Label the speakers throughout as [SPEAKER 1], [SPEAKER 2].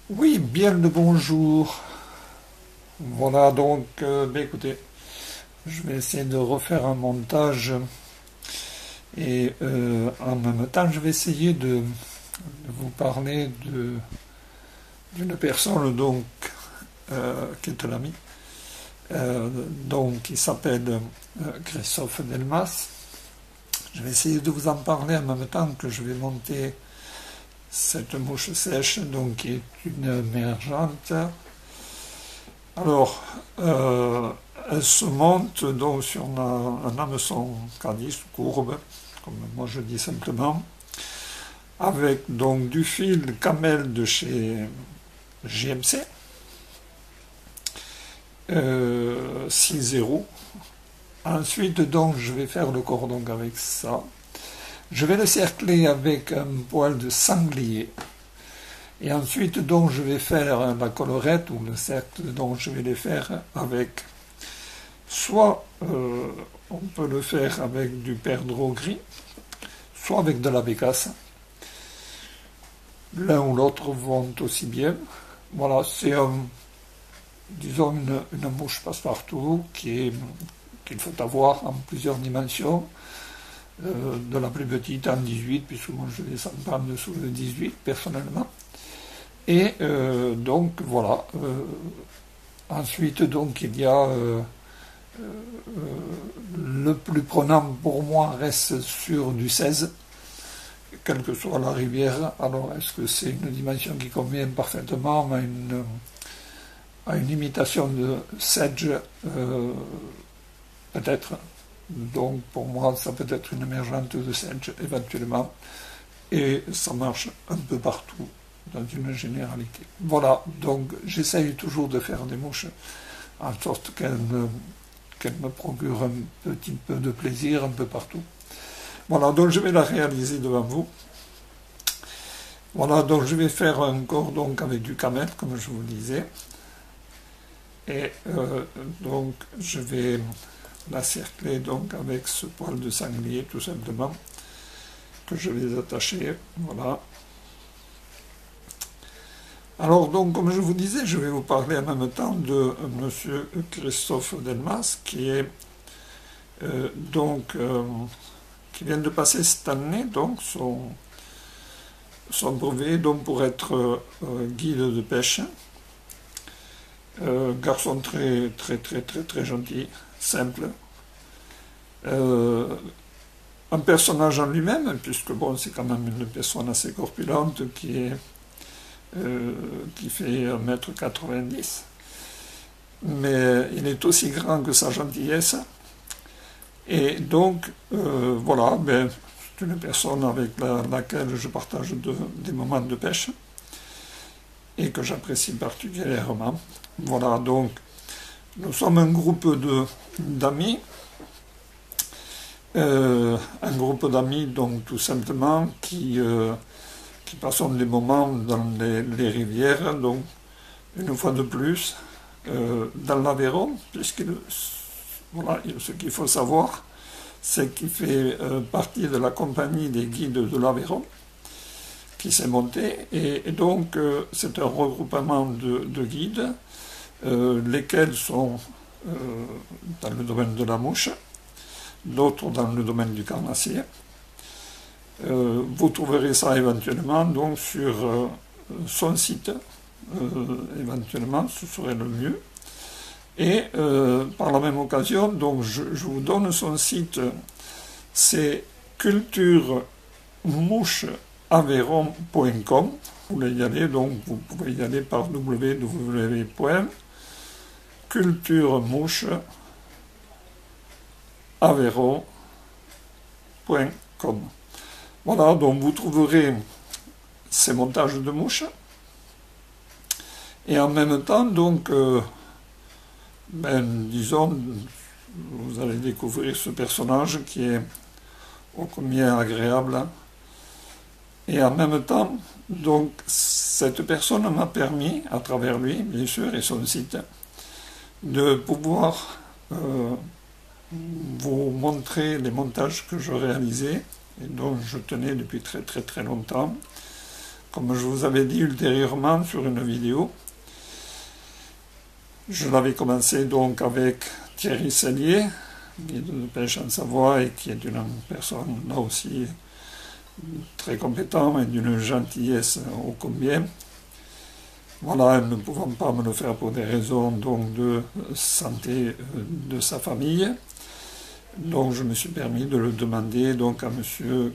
[SPEAKER 1] Oui, bien le bonjour. Voilà donc, écoutez, je vais essayer de refaire un montage et en même temps je vais essayer de vous parler d'une personne donc qui est un ami, donc qui s'appelle Christophe Delmas. Je vais essayer de vous en parler en même temps que je vais monter cette mouche sèche donc qui est une émergente. Alors, elle se monte donc sur un hameçon calice, courbe, comme moi je dis simplement, avec donc du fil camel de chez JMC, 6,0. Ensuite, donc, je vais faire le cordon avec ça. Je vais le cercler avec un poil de sanglier. Et ensuite, donc, je vais faire la collerette ou le cercle, donc je vais les faire avec, soit on peut le faire avec du perdreau gris, soit avec de la bécasse. L'un ou l'autre vont aussi bien. Voilà, c'est disons une mouche passe-partout qu'il faut avoir en plusieurs dimensions. De la plus petite en 18, puisque moi je ne descends pas en dessous de 18 personnellement. Et donc voilà. Ensuite donc il y a le plus prenant pour moi reste sur du 16, quelle que soit la rivière. Alors est-ce que c'est une dimension qui convient parfaitement à une imitation de sedge peut-être. Donc pour moi ça peut être une émergente de sedge éventuellement. Et ça marche un peu partout dans une généralité. Voilà, donc j'essaye toujours de faire des mouches en sorte qu'elles me procurent un petit peu de plaisir un peu partout. Voilà, donc je vais la réaliser devant vous. Voilà, donc je vais faire un cordon avec du camel, comme je vous le disais. Et donc je vais la cercler donc avec ce poil de sanglier tout simplement, que je vais attacher, voilà. Alors donc, comme je vous disais, je vais vous parler en même temps de monsieur Christophe Delmas, qui est qui vient de passer cette année donc son brevet donc pour être guide de pêche. Garçon très très très très très gentil, simple. Un personnage en lui-même, puisque bon, c'est quand même une personne assez corpulente qui fait 1,90 m, mais il est aussi grand que sa gentillesse. Et donc, voilà, c'est une personne avec laquelle je partage des moments de pêche et que j'apprécie particulièrement. Voilà, donc, nous sommes un groupe d'amis. Un groupe d'amis, donc, tout simplement, qui passons des moments dans les rivières, donc, une fois de plus, dans l'Aveyron, puisque voilà, ce qu'il faut savoir, c'est qu'il fait partie de la compagnie des guides de l'Aveyron, qui s'est montée, et donc c'est un regroupement de guides, lesquels sont dans le domaine de la mouche, d'autres dans le domaine du carnassier. Vous trouverez ça éventuellement donc sur son site, éventuellement, ce serait le mieux. Et par la même occasion, donc je vous donne son site, c'est culturemoucheaveyron.com. Vous voulez y aller, donc vous pouvez y aller par www.culturemoucheaveyron.com. Voilà, donc vous trouverez ces montages de mouches. Et en même temps, donc, disons, vous allez découvrir ce personnage qui est ô combien agréable. Et en même temps, donc, cette personne m'a permis, à travers lui, bien sûr, et son site, de pouvoir vous montrer les montages que je réalisais et dont je tenais depuis très très très longtemps, comme je vous avais dit ultérieurement sur une vidéo, je l'avais commencé donc avec Thierry Sellier, guide de pêche en Savoie, et qui est une personne là aussi très compétente et d'une gentillesse ô combien. Voilà, ne pouvant pas me le faire pour des raisons donc de santé de sa famille, donc je me suis permis de le demander donc à M.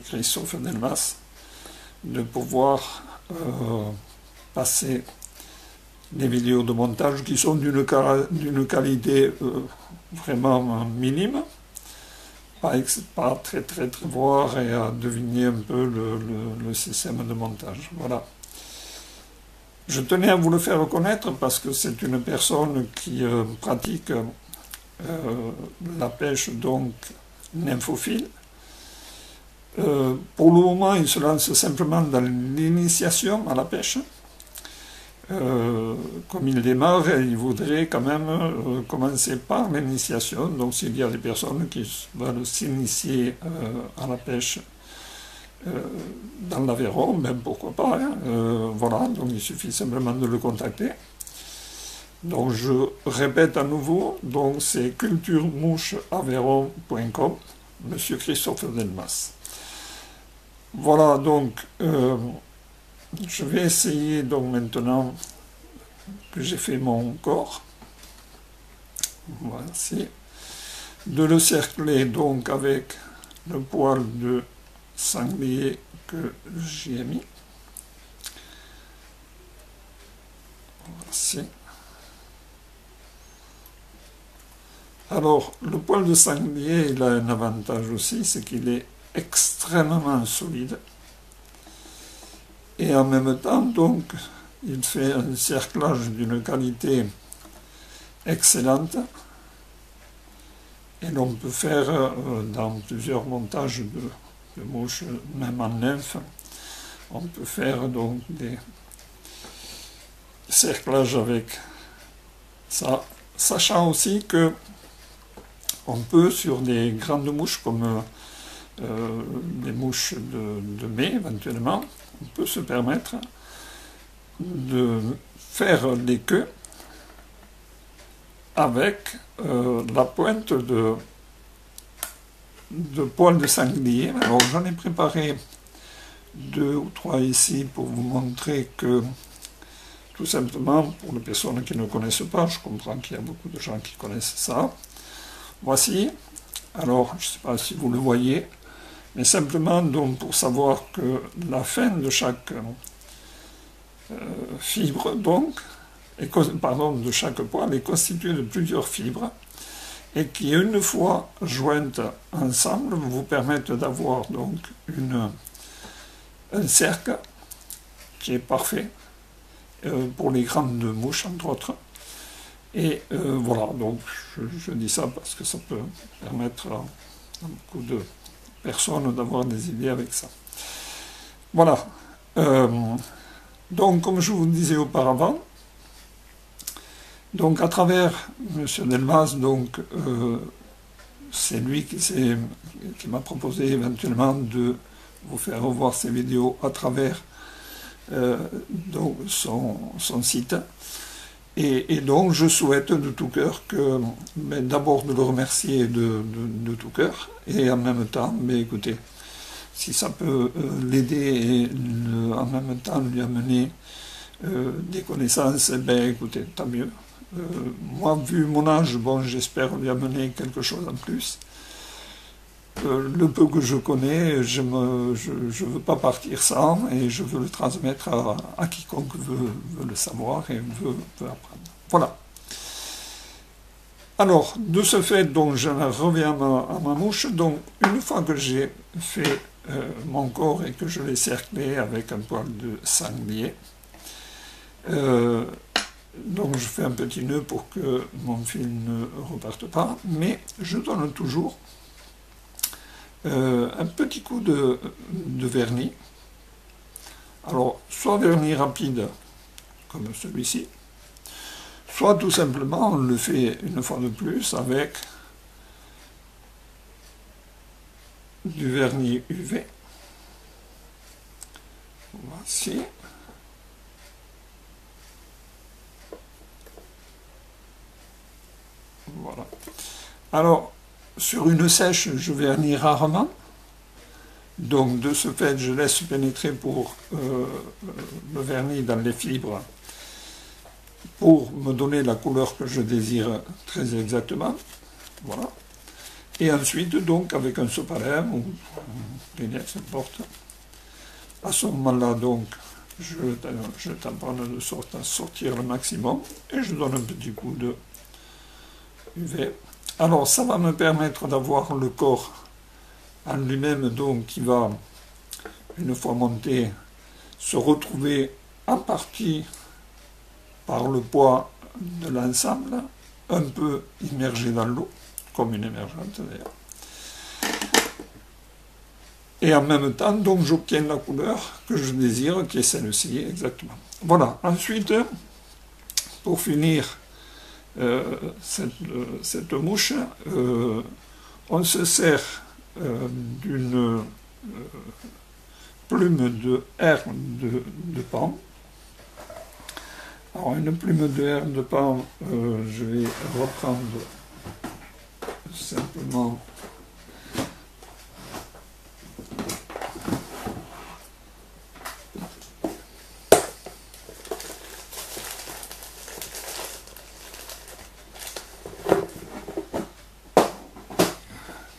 [SPEAKER 1] Christophe Delmas de pouvoir passer des vidéos de montage qui sont d'une qualité vraiment minime, pas très voir et à deviner un peu le système de montage. Voilà. Je tenais à vous le faire connaître parce que c'est une personne qui pratique la pêche donc nymphophile. Pour le moment, il se lance simplement dans l'initiation à la pêche. Comme il démarre, il voudrait quand même commencer par l'initiation. Donc s'il y a des personnes qui veulent s'initier à la pêche dans l'Aveyron, ben pourquoi pas, hein. Voilà, donc il suffit simplement de le contacter. Donc je répète à nouveau, donc c'est culturemoucheaveyron.com, Monsieur Christophe Delmas. Voilà, donc je vais essayer donc maintenant que j'ai fait mon corps, voici, de le cercler donc avec le poil de sanglier que j'y ai mis. Voici. Alors, le poil de sanglier, il a un avantage aussi, c'est qu'il est extrêmement solide. Et en même temps, donc, il fait un cerclage d'une qualité excellente. Et l'on peut faire dans plusieurs montages de mouches, même en nymphe, on peut faire donc des cerclages avec ça, sachant aussi que on peut sur des grandes mouches comme des mouches de mai éventuellement, on peut se permettre de faire des queues avec la pointe de poils de sanglier. Alors j'en ai préparé 2 ou 3 ici pour vous montrer que, tout simplement, pour les personnes qui ne connaissent pas, je comprends qu'il y a beaucoup de gens qui connaissent ça. Voici, alors je ne sais pas si vous le voyez, mais simplement donc pour savoir que la fin de chaque fibre, donc, de chaque poil est constituée de plusieurs fibres, et qui, une fois jointes ensemble, vous permettent d'avoir donc un cercle qui est parfait pour les grandes mouches, entre autres. Et voilà, donc je dis ça parce que ça peut permettre à beaucoup de personnes d'avoir des idées avec ça. Voilà. Donc, comme je vous le disais auparavant, donc à travers M. Delmas, donc c'est lui qui m'a proposé éventuellement de vous faire revoir ces vidéos à travers donc son site. Et donc je souhaite de tout cœur que, d'abord de le remercier de tout cœur, et en même temps, écoutez, si ça peut l'aider et en même temps lui amener des connaissances, écoutez, tant mieux. Moi, vu mon âge, bon, j'espère lui amener quelque chose en plus. Le peu que je connais, je ne veux pas partir sans, et je veux le transmettre à quiconque veut le savoir et veut apprendre. Voilà. Alors, de ce fait, donc, je reviens à ma mouche. Donc, une fois que j'ai fait mon corps et que je l'ai cerclé avec un poil de sanglier, donc je fais un petit nœud pour que mon fil ne reparte pas, mais je donne toujours un petit coup de vernis. Alors, soit vernis rapide, comme celui-ci, soit tout simplement on le fait une fois de plus avec du vernis UV. Voilà. Voici. Voilà. Alors, sur une sèche, je vernis rarement. Donc, de ce fait, je laisse pénétrer pour le vernis dans les fibres pour me donner la couleur que je désire très exactement. Voilà. Et ensuite, donc, avec un sopalin ou Kleenex, n'importe. À ce moment-là, donc, je tamponne de sorte à sortir le maximum et je donne un petit coup de UV. Alors, ça va me permettre d'avoir le corps en lui-même, donc, qui va, une fois monté, se retrouver en partie par le poids de l'ensemble, un peu immergé dans l'eau, comme une émergente d'ailleurs. Et en même temps, donc, j'obtiens la couleur que je désire, qui est celle-ci exactement. Voilà. Ensuite, pour finir cette mouche, on se sert d'une plume de herbe de pan. Alors, une plume de herbe de pan, je vais reprendre simplement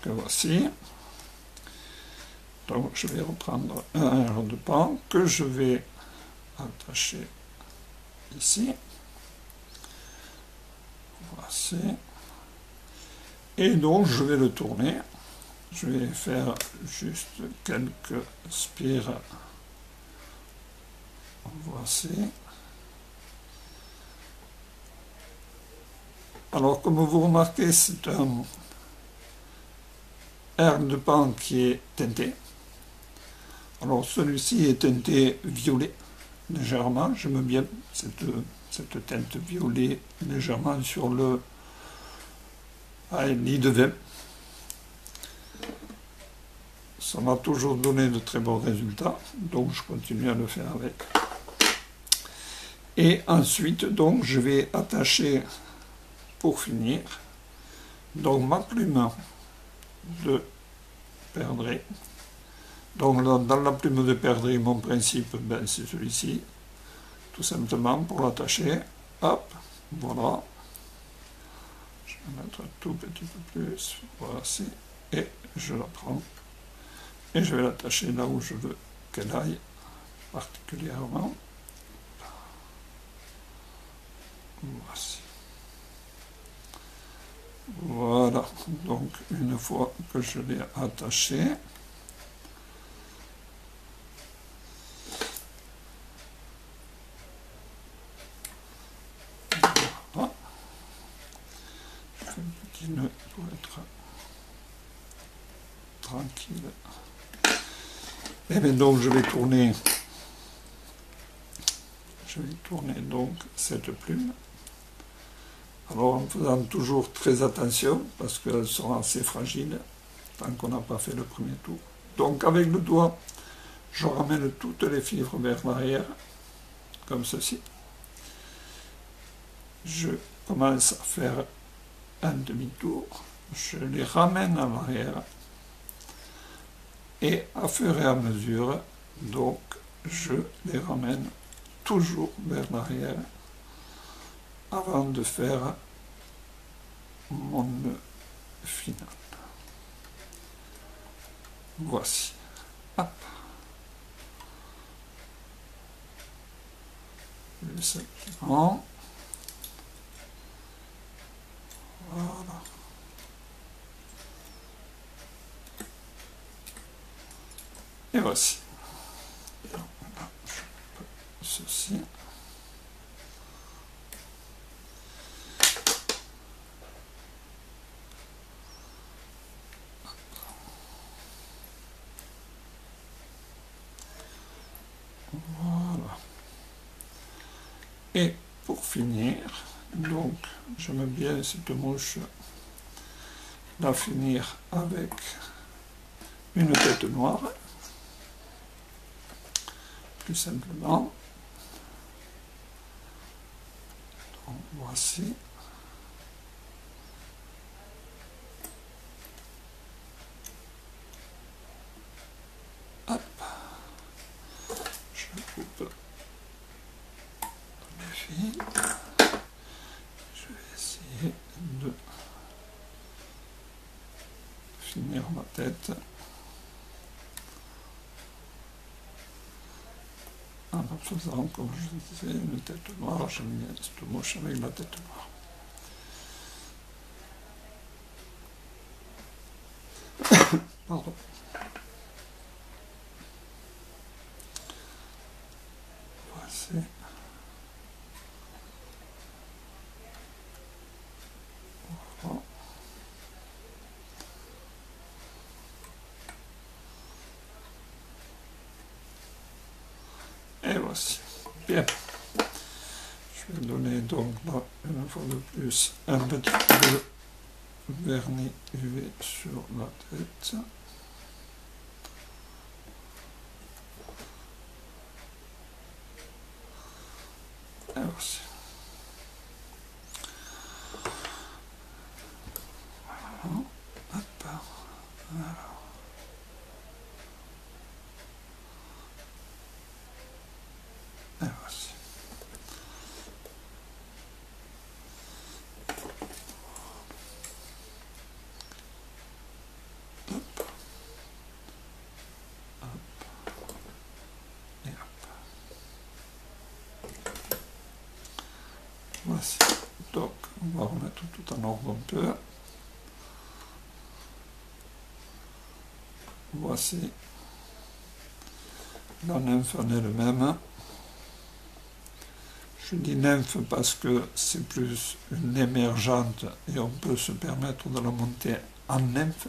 [SPEAKER 1] que voici. Donc, je vais reprendre un herbe de pan que je vais attacher ici. Voici. Et donc, je vais le tourner. Je vais faire juste quelques spires. Voici. Alors, comme vous remarquez, c'est un herbe de pan qui est teinté. Alors, celui-ci est teinté violet, légèrement. J'aime bien cette teinte violet légèrement sur le lit de vin. Ça m'a toujours donné de très bons résultats, donc je continue à le faire avec. Et ensuite, donc, je vais attacher, pour finir, donc ma plume de perdrix. Donc, dans la plume de perdrix, mon principe, ben, c'est celui-ci, tout simplement, pour l'attacher. Hop, voilà. Je vais mettre un tout petit peu plus, voici, et je la prends. Et je vais l'attacher là où je veux qu'elle aille particulièrement. Voici. Voilà, donc une fois que je l'ai attaché, voilà. Je fais un petit nœud pour être tranquille. Et bien donc je vais tourner donc cette plume. Alors en faisant toujours très attention parce qu'elles sont assez fragiles tant qu'on n'a pas fait le premier tour. Donc avec le doigt, je ramène toutes les fibres vers l'arrière, comme ceci. Je commence à faire un demi-tour, je les ramène à l'arrière et à fur et à mesure, donc je les ramène toujours vers l'arrière avant de faire mon nœud final. Voici. Hop. Le suivant. Voilà. Et voici. Et là, je peux ceci. Voilà. Et pour finir, donc, j'aime bien cette mouche la finir avec une tête noire. plus simplement. Donc, voici. Hop. Je coupe les fils. Je vais essayer de finir ma tête en faisant, comme je disais, une tête noire. J'aime bien cette moche avec la tête noire. Pardon. Voici. Voilà. Et voici. Bien. Je vais donner donc là, une fois de plus, un petit peu de vernis UV sur la tête. Et voici. Voilà. Hop. Voilà. Et voici. Voici. Donc, on va remettre tout en ordre un peu. Voici. La nymphe en elle-même. Je dis nymphe parce que c'est plus une émergente et on peut se permettre de la monter en nymphe.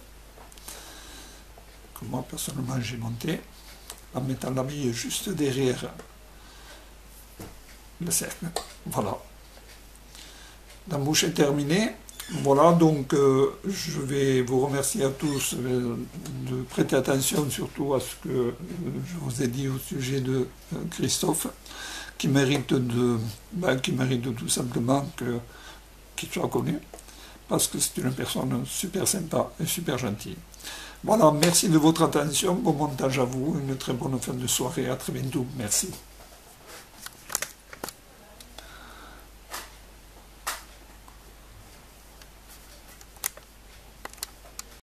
[SPEAKER 1] Que moi, personnellement, j'ai monté en mettant la bille juste derrière le cercle. Voilà. La bouche est terminée. Voilà, donc je vais vous remercier à tous de prêter attention surtout à ce que je vous ai dit au sujet de Christophe, qui mérite tout simplement qu'il soit connu, parce que c'est une personne super sympa et super gentille. Voilà, merci de votre attention, bon montage à vous, une très bonne fin de soirée, à très bientôt, merci.